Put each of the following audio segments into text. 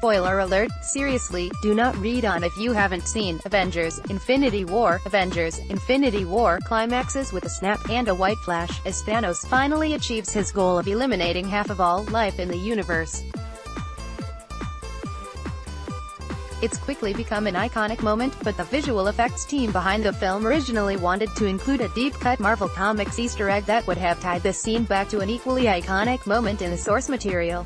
Spoiler alert, seriously, do not read on if you haven't seen Avengers: Infinity War. Avengers: Infinity War climaxes with a snap and a white flash, as Thanos finally achieves his goal of eliminating half of all life in the universe. It's quickly become an iconic moment, but the visual effects team behind the film originally wanted to include a deep-cut Marvel Comics Easter egg that would have tied the scene back to an equally iconic moment in the source material.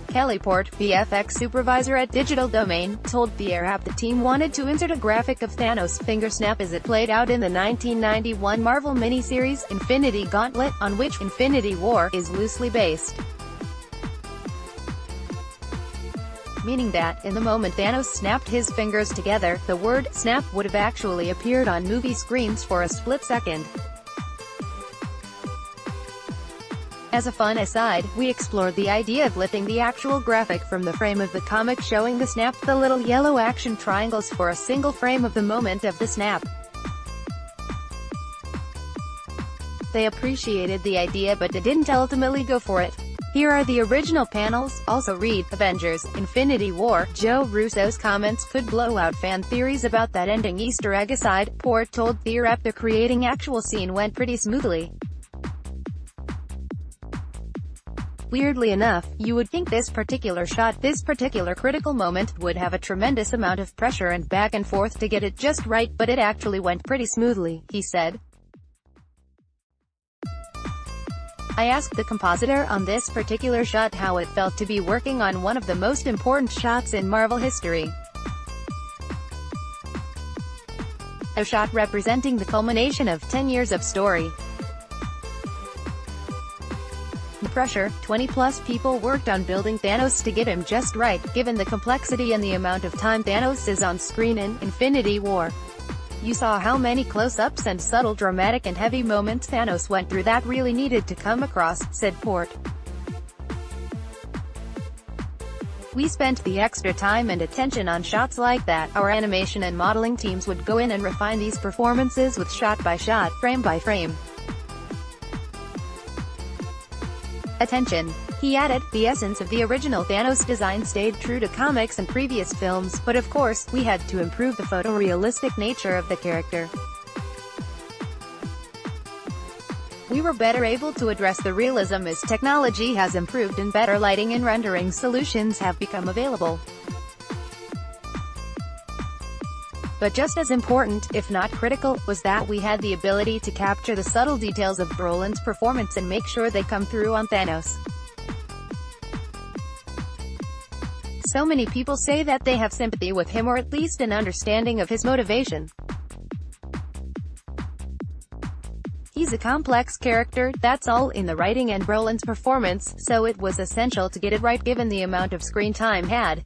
Kelly Port, VFX supervisor at Digital Domain, told The App the team wanted to insert a graphic of Thanos' finger snap as it played out in the 1991 Marvel miniseries, Infinity Gauntlet, on which Infinity War is loosely based. Meaning that, in the moment Thanos snapped his fingers together, the word "snap" would have actually appeared on movie screens for a split second. As a fun aside, we explored the idea of lifting the actual graphic from the frame of the comic showing the snap, the little yellow action triangles, for a single frame of the moment of the snap. They appreciated the idea but didn't ultimately go for it. Here are the original panels. Also read Avengers: Infinity War. Joe Russo's comments could blow out fan theories about that ending Easter egg aside. Port told The Rep the creating actual scene went pretty smoothly. Weirdly enough, you would think this particular shot, this particular critical moment, would have a tremendous amount of pressure and back and forth to get it just right, but it actually went pretty smoothly, he said. I asked the compositor on this particular shot how it felt to be working on one of the most important shots in Marvel history. A shot representing the culmination of 10 years of story. The pressure, 20-plus people worked on building Thanos to get him just right, given the complexity and the amount of time Thanos is on screen in Infinity War. You saw how many close-ups and subtle dramatic and heavy moments Thanos went through that really needed to come across, said Port. We spent the extra time and attention on shots like that. Our animation and modeling teams would go in and refine these performances with shot by shot, frame by frame. Attention. He added, the essence of the original Thanos design stayed true to comics and previous films, but of course, we had to improve the photorealistic nature of the character. We were better able to address the realism as technology has improved and better lighting and rendering solutions have become available. But just as important, if not critical, was that we had the ability to capture the subtle details of Brolin's performance and make sure they come through on Thanos. So many people say that they have sympathy with him or at least an understanding of his motivation. He's a complex character, that's all, in the writing and Brolin's performance, so it was essential to get it right given the amount of screen time had.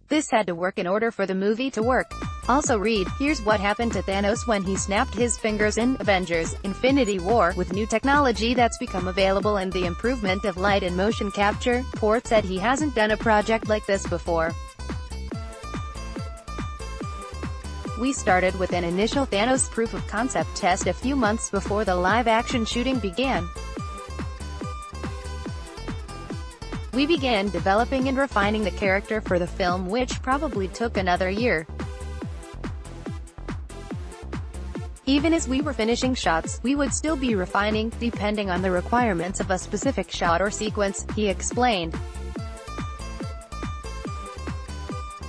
This had to work in order for the movie to work. Also read, here's what happened to Thanos when he snapped his fingers in Avengers: Infinity War. With new technology that's become available and the improvement of light and motion capture, Port said he hasn't done a project like this before. We started with an initial Thanos proof of concept test a few months before the live-action shooting began. We began developing and refining the character for the film, which probably took another year. Even as we were finishing shots, we would still be refining, depending on the requirements of a specific shot or sequence, he explained.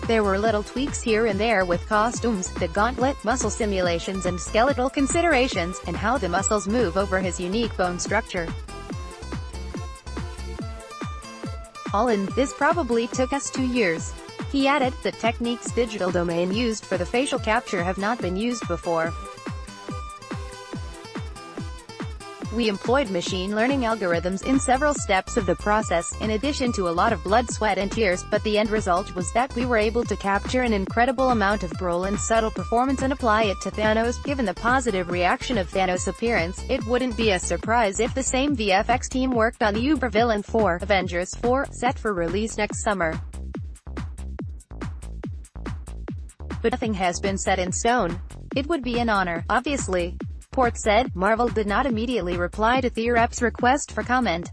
There were little tweaks here and there with costumes, the gauntlet, muscle simulations and skeletal considerations, and how the muscles move over his unique bone structure. All in, this probably took us 2 years. He added, the techniques Digital Domain used for the facial capture have not been used before. We employed machine learning algorithms in several steps of the process, in addition to a lot of blood, sweat and tears, but the end result was that we were able to capture an incredible amount of Brolin's subtle performance and apply it to Thanos. Given the positive reaction of Thanos' appearance, it wouldn't be a surprise if the same VFX team worked on the uber-villain for Avengers 4, set for release next summer. But nothing has been set in stone. It would be an honor, obviously. Port said, Marvel did not immediately reply to TheorEp's request for comment.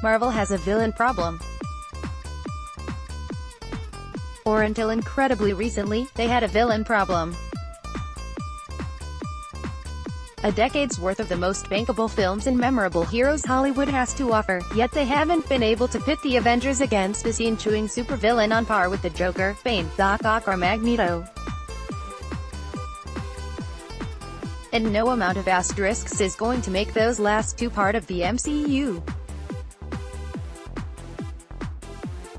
Marvel has a villain problem. Or until incredibly recently, they had a villain problem. A decade's worth of the most bankable films and memorable heroes Hollywood has to offer, yet they haven't been able to pit the Avengers against a scene-chewing supervillain on par with the Joker, Bane, Doc Ock or Magneto. And no amount of asterisks is going to make those last two part of the MCU.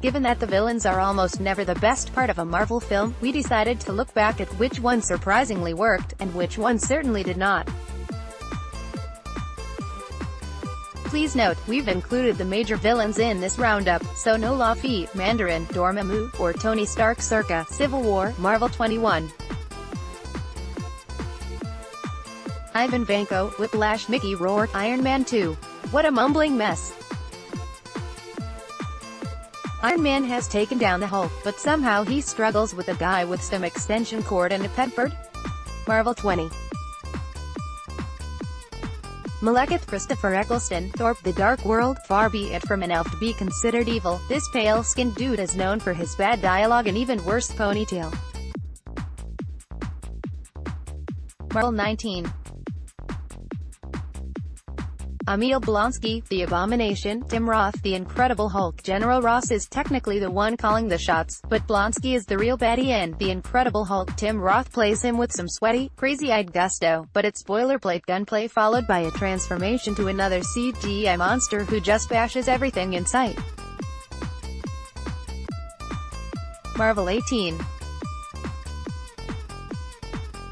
Given that the villains are almost never the best part of a Marvel film, we decided to look back at which ones surprisingly worked, and which ones certainly did not. Please note, we've included the major villains in this roundup, so no Laufey, Mandarin, Dormammu, or Tony Stark circa Civil War, Marvel 21. Ivan Vanko, Whiplash, Mickey Rourke, Iron Man 2. What a mumbling mess. Iron Man has taken down the Hulk, but somehow he struggles with a guy with some extension cord and a pet bird? Marvel 20. Malekith, Christopher Eccleston, Thor, The Dark World. Far be it from an elf to be considered evil, this pale-skinned dude is known for his bad dialogue and even worse ponytail. Marvel 19. Emil Blonsky, The Abomination. Tim Roth, The Incredible Hulk. General Ross is technically the one calling the shots, but Blonsky is the real baddie in The Incredible Hulk. Tim Roth plays him with some sweaty, crazy-eyed gusto, but it's boilerplate gunplay followed by a transformation to another CGI monster who just bashes everything in sight. Marvel 18.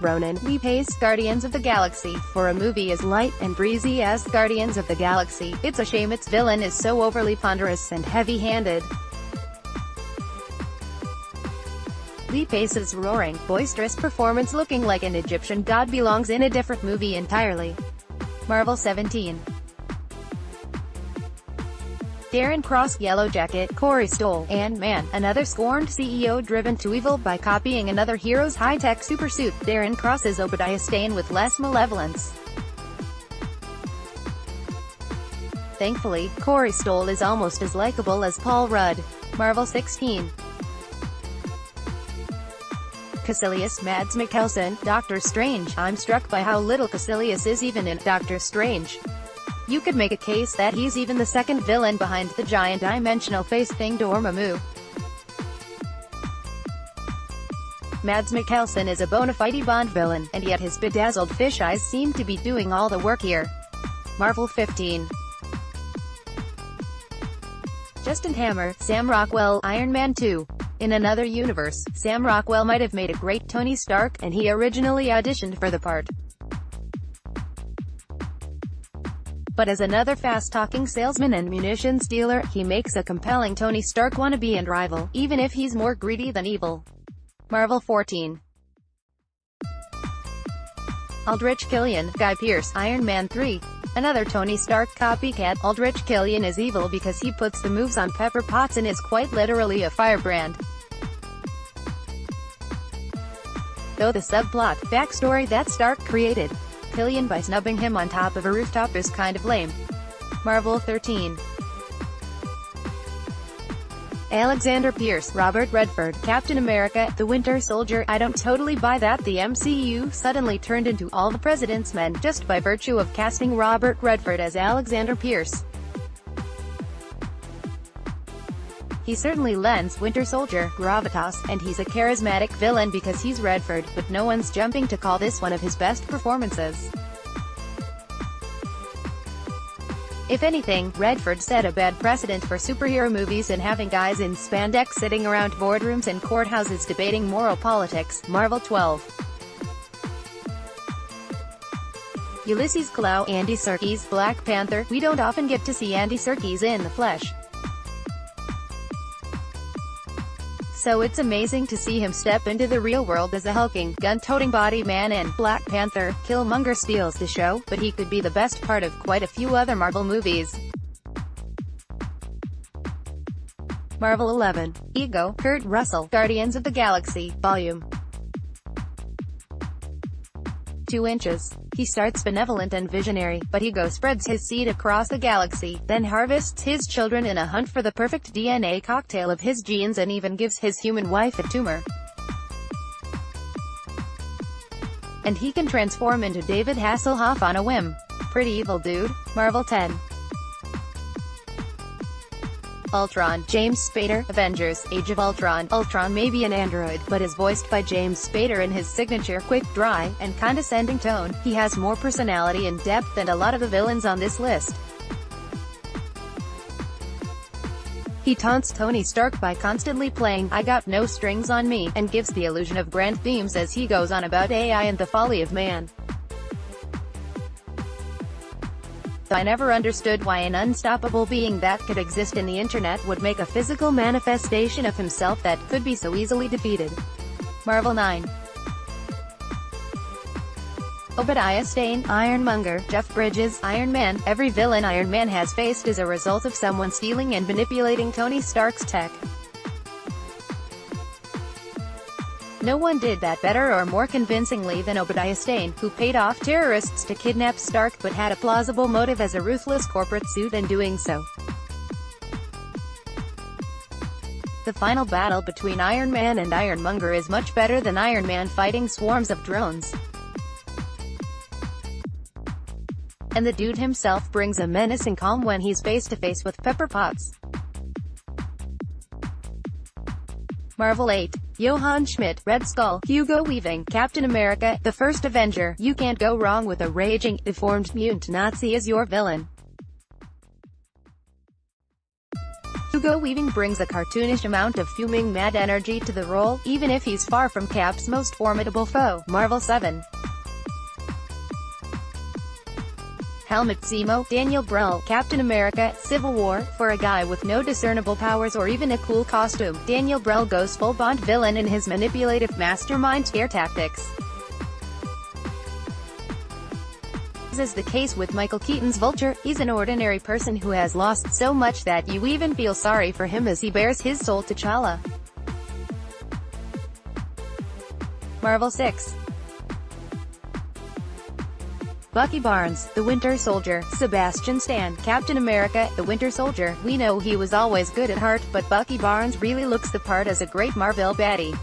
Ronan Lee Pace, Guardians of the Galaxy. For a movie as light and breezy as Guardians of the Galaxy, it's a shame its villain is so overly ponderous and heavy-handed. Lee Pace's roaring, boisterous performance looking like an Egyptian god belongs in a different movie entirely. Marvel 17. Darren Cross, Yellow Jacket. Corey Stoll, Ant-Man, another scorned CEO driven to evil by copying another hero's high-tech supersuit. Darren Cross is Obadiah Stane with less malevolence. Thankfully, Corey Stoll is almost as likable as Paul Rudd. Marvel 16. Caecilius, Mads Mikkelsen, Doctor Strange. I'm struck by how little Caecilius is even in Doctor Strange. You could make a case that he's even the second villain behind the giant dimensional face thing Dormammu. Mads Mikkelsen is a bona fide Bond villain, and yet his bedazzled fish eyes seem to be doing all the work here. Marvel 15. Justin Hammer, Sam Rockwell, Iron Man 2. In another universe, Sam Rockwell might have made a great Tony Stark, and he originally auditioned for the part. But as another fast-talking salesman and munitions dealer, he makes a compelling Tony Stark wannabe and rival, even if he's more greedy than evil. Marvel 14. Aldrich Killian, Guy Pearce, Iron Man 3. Another Tony Stark copycat. Aldrich Killian is evil because he puts the moves on Pepper Potts and is quite literally a firebrand. Though the subplot, backstory that Stark created Killian by snubbing him on top of a rooftop is kind of lame. Marvel 13. Alexander Pierce, Robert Redford, Captain America, The Winter Soldier. I don't totally buy that the MCU suddenly turned into all the President's Men, just by virtue of casting Robert Redford as Alexander Pierce. He certainly lends Winter Soldier gravitas, and he's a charismatic villain because he's Redford, but no one's jumping to call this one of his best performances. If anything, Redford set a bad precedent for superhero movies and having guys in spandex sitting around boardrooms and courthouses debating moral politics. Marvel 12. Ulysses Klaue, Andy Serkis, Black Panther. We don't often get to see Andy Serkis in the flesh, so it's amazing to see him step into the real world as a hulking, gun-toting body man in Black Panther. Killmonger steals the show, but he could be the best part of quite a few other Marvel movies. Marvel 11. Ego, Kurt Russell, Guardians of the Galaxy, Vol. 2 inches. He starts benevolent and visionary, but ego spreads his seed across the galaxy, then harvests his children in a hunt for the perfect DNA cocktail of his genes and even gives his human wife a tumor. And he can transform into David Hasselhoff on a whim. Pretty evil dude. Marvel 10. Ultron, James Spader, Avengers, Age of Ultron. Ultron may be an android, but is voiced by James Spader in his signature quick, dry, and condescending tone. He has more personality and depth than a lot of the villains on this list. He taunts Tony Stark by constantly playing "I got no strings on me," and gives the illusion of grand themes as he goes on about AI and the folly of man. I never understood why an unstoppable being that could exist in the internet would make a physical manifestation of himself that could be so easily defeated. Marvel 9. Obadiah Stane, Ironmonger. Jeff Bridges, Iron Man. Every villain Iron Man has faced is a result of someone stealing and manipulating Tony Stark's tech. No one did that better or more convincingly than Obadiah Stane, who paid off terrorists to kidnap Stark but had a plausible motive as a ruthless corporate suit in doing so. The final battle between Iron Man and Ironmonger is much better than Iron Man fighting swarms of drones. And the dude himself brings a menacing calm when he's face-to-face with Pepper Potts. Marvel 8. Johann Schmidt, Red Skull. Hugo Weaving, Captain America, the first Avenger. You can't go wrong with a raging, deformed mutant Nazi as your villain. Hugo Weaving brings a cartoonish amount of fuming mad energy to the role, even if he's far from Cap's most formidable foe. Marvel 7. Helmut Zemo, Daniel Brühl, Captain America, Civil War. For a guy with no discernible powers or even a cool costume, Daniel Brühl goes full Bond villain in his manipulative mastermind scare tactics. As is the case with Michael Keaton's Vulture, he's an ordinary person who has lost so much that you even feel sorry for him as he bears his soul to T'Challa. Marvel 6. Bucky Barnes, the Winter Soldier. Sebastian Stan, Captain America, the Winter Soldier. We know he was always good at heart, but Bucky Barnes really looks the part as a great Marvel baddie.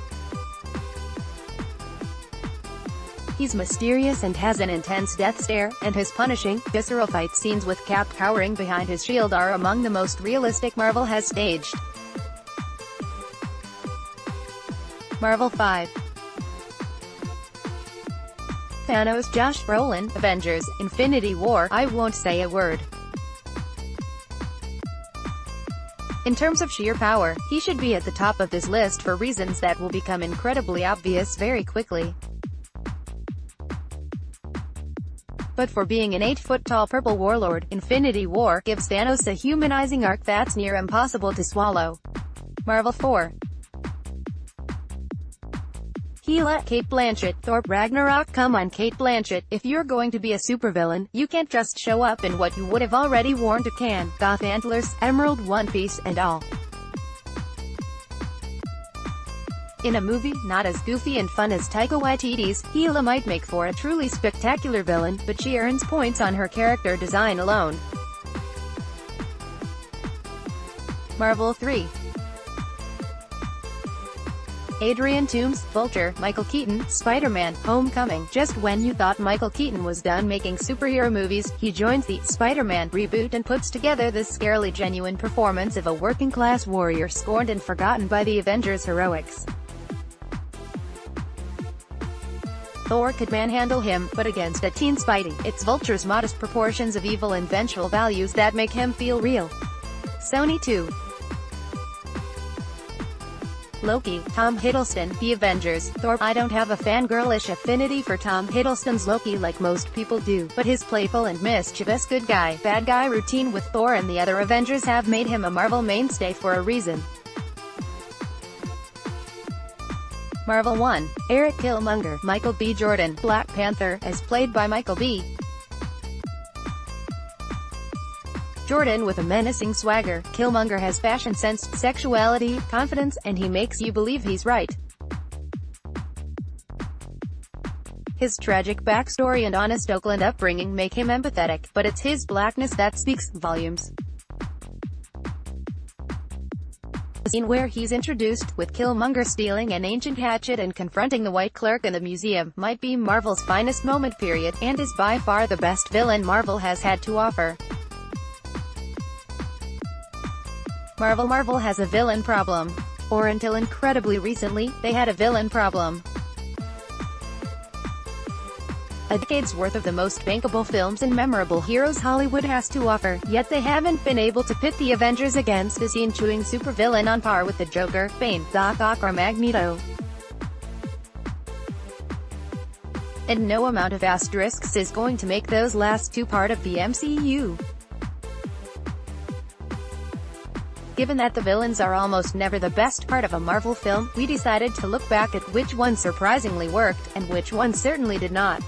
He's mysterious and has an intense death stare, and his punishing, visceral fight scenes with Cap cowering behind his shield are among the most realistic Marvel has staged. Marvel 5. Thanos, Josh Brolin, Avengers, Infinity War. I won't say a word. In terms of sheer power, he should be at the top of this list for reasons that will become incredibly obvious very quickly. But for being an 8-foot-tall purple warlord, Infinity War gives Thanos a humanizing arc that's near impossible to swallow. Marvel 4. Hela, Cate Blanchett, Thor Ragnarok. Come on Cate Blanchett, if you're going to be a supervillain, you can't just show up in what you would have already worn to Cannes, goth antlers, emerald one piece, and all. In a movie not as goofy and fun as Taika Waititi's, Hela might make for a truly spectacular villain, but she earns points on her character design alone. Marvel 3. Adrian Toomes, Vulture. Michael Keaton, Spider-Man, Homecoming. Just when you thought Michael Keaton was done making superhero movies, he joins the Spider-Man reboot and puts together this scarily genuine performance of a working-class warrior scorned and forgotten by the Avengers' heroics. Thor could manhandle him, but against a teen Spidey, it's Vulture's modest proportions of evil and vengeful values that make him feel real. Sony 2. Loki, Tom Hiddleston, The Avengers, Thor. I don't have a fangirlish affinity for Tom Hiddleston's Loki like most people do, but his playful and mischievous good guy, bad guy routine with Thor and the other Avengers have made him a Marvel mainstay for a reason. Marvel 1. Eric Killmonger, Michael B. Jordan, Black Panther, as played by Michael B. Jordan with a menacing swagger. Killmonger has fashion sense, sexuality, confidence, and he makes you believe he's right. His tragic backstory and honest Oakland upbringing make him empathetic, but it's his blackness that speaks volumes. The scene where he's introduced, with Killmonger stealing an ancient hatchet and confronting the white clerk in the museum, might be Marvel's finest moment period, and is by far the best villain Marvel has had to offer. Marvel has a villain problem. Or until incredibly recently, they had a villain problem. A decade's worth of the most bankable films and memorable heroes Hollywood has to offer, yet they haven't been able to pit the Avengers against a scene-chewing supervillain on par with the Joker, Bane, Doc Ock or Magneto. And no amount of asterisks is going to make those last two part of the MCU. Given that the villains are almost never the best part of a Marvel film, we decided to look back at which ones surprisingly worked, and which ones certainly did not.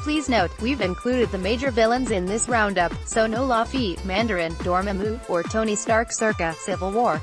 Please note, we've included the major villains in this roundup, so no Lafitte, Mandarin, Dormammu, or Tony Stark circa Civil War.